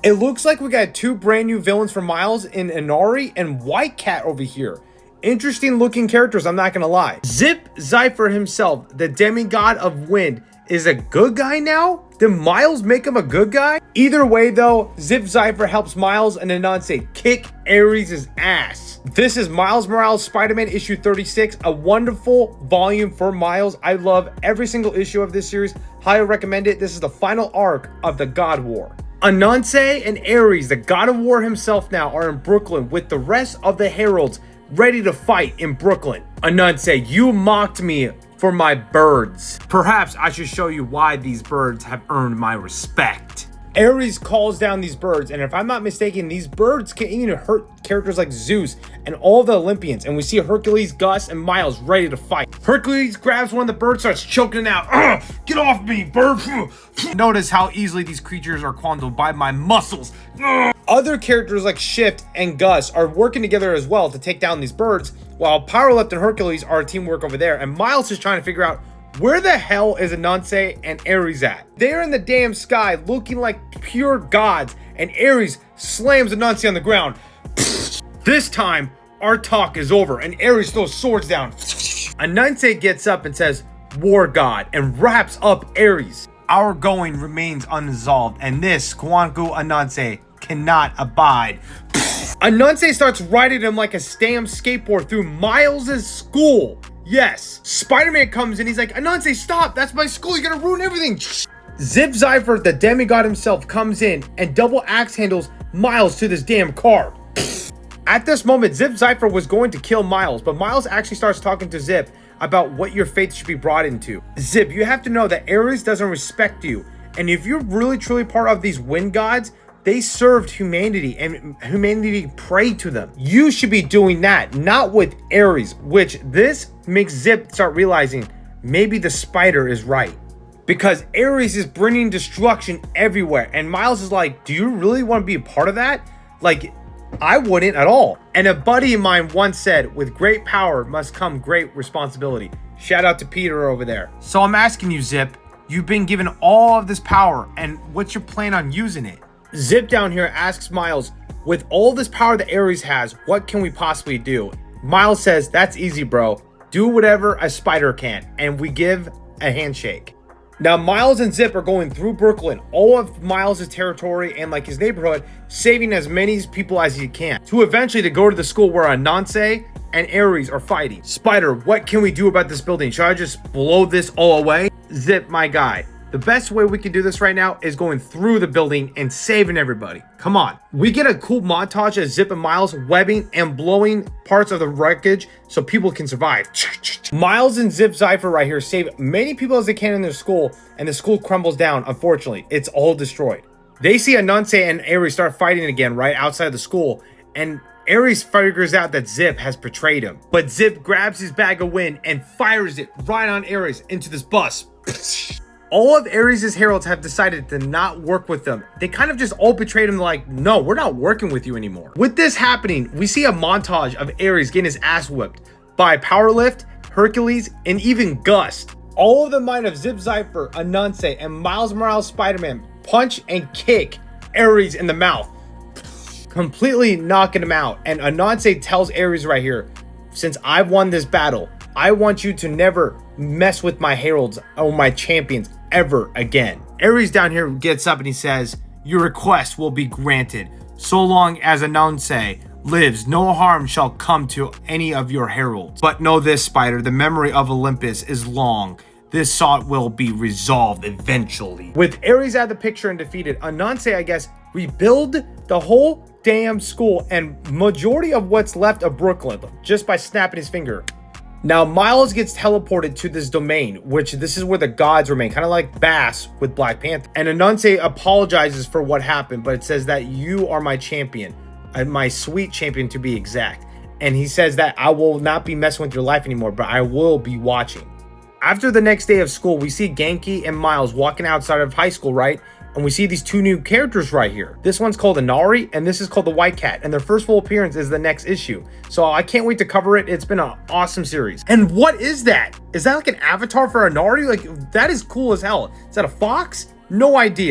It looks like we got two brand new villains for Miles in Inari and White Cat over here. Interesting looking characters, I'm not gonna lie. Zip Zypher himself, the demigod of wind, is a good guy now? Did Miles make him a good guy? Either way though, Zip Zypher helps Miles and Ananse kick Ares' ass. This is Miles Morales Spider-Man issue 36, a wonderful volume for Miles. I love every single issue of this series. Highly recommend it. This is the final arc of the God War. Ananse and Ares, the God of War himself now, are in Brooklyn with the rest of the Heralds ready to fight in Brooklyn. Ananse, you mocked me for my birds. Perhaps I should show you why these birds have earned my respect. Ares calls down these birds, and if I'm not mistaken, these birds can even hurt characters like Zeus and all the Olympians, and we see Hercules, Gus, and Miles ready to fight. Hercules grabs one of the birds, starts choking it out. Get off me, bird! Notice how easily these creatures are quandled by my muscles. Other characters like Shift and Gus are working together as well to take down these birds, while Powerlift and Hercules are teamwork over there, and Miles is trying to figure out where the hell is Ananse and Ares at? They're in the damn sky looking like pure gods, and Ares slams Ananse on the ground. This time, our talk is over, and Ares throws swords down. Ananse gets up and says, "War God," and wraps up Ares. Our going remains unresolved, and this Kwanku Ananse cannot abide. Ananse starts riding him like a damn skateboard through Miles' school. Yes, Spider-Man comes in, he's like, "Ananse, stop, that's my school, you're gonna ruin everything." Zip Zypher, the demigod himself, comes in and double axe handles Miles to this damn car. At this moment, Zip Zypher was going to kill Miles, but Miles actually starts talking to Zip about what your fate should be brought into. Zip, you have to know that Ares doesn't respect you, and if you're really truly part of these wind gods, they served humanity and humanity prayed to them. You should be doing that, not with Ares, which this makes Zip start realizing maybe the spider is right. Because Ares is bringing destruction everywhere. And Miles is like, do you really want to be a part of that? Like, I wouldn't at all. And a buddy of mine once said, with great power must come great responsibility. Shout out to Peter over there. So I'm asking you, Zip, you've been given all of this power, and what's your plan on using it? Zip down here asks Miles, with all this power that Ares has, what can we possibly do? Miles says, that's easy, bro. Do whatever a spider can. And we give a handshake. Now, Miles and Zip are going through Brooklyn, all of Miles' territory and like his neighborhood, saving as many people as he can, to eventually to go to the school where Ananse and Ares are fighting. Spider, what can we do about this building? Should I just blow this all away? Zip, my guy. The best way we can do this right now is going through the building and saving everybody. Come on. We get a cool montage of Zip and Miles webbing and blowing parts of the wreckage so people can survive. Miles and Zip Zypher right here save many people as they can in their school, and the school crumbles down. Unfortunately, it's all destroyed. They see Ananse and Ares start fighting again right outside the school, and Ares figures out that Zip has betrayed him. But Zip grabs his bag of wind and fires it right on Ares into this bus. All of Ares' heralds have decided to not work with them. They kind of just all betrayed him, like, no, we're not working with you anymore. With this happening, we see a montage of Ares getting his ass whipped by Powerlift, Hercules, and even Gus. All of the might of Zip Zypher, Ananse, and Miles Morales Spider-Man punch and kick Ares in the mouth, completely knocking him out. And Ananse tells Ares right here, since I've won this battle, I want you to never mess with my heralds or my champions ever again. Ares down here gets up and he says, your request will be granted. So long as Ananse lives, no harm shall come to any of your heralds. But know this, Spider, the memory of Olympus is long. This sort will be resolved eventually. With Ares out of the picture and defeated, Ananse, I guess, rebuild the whole damn school and majority of what's left of Brooklyn just by snapping his finger. Now, Miles gets teleported to this domain, which this is where the gods remain, kind of like Bass with Black Panther. And Ananse apologizes for what happened, but it says that you are my champion, my sweet champion to be exact. And he says that I will not be messing with your life anymore, but I will be watching. After the next day of school, we see Genki and Miles walking outside of high school, right? And we see these two new characters right here. This one's called Inari, and this is called the White Cat. And their first full appearance is the next issue. So I can't wait to cover it. It's been an awesome series. And what is that? Is that like an avatar for Inari? Like, that is cool as hell. Is that a fox? No idea.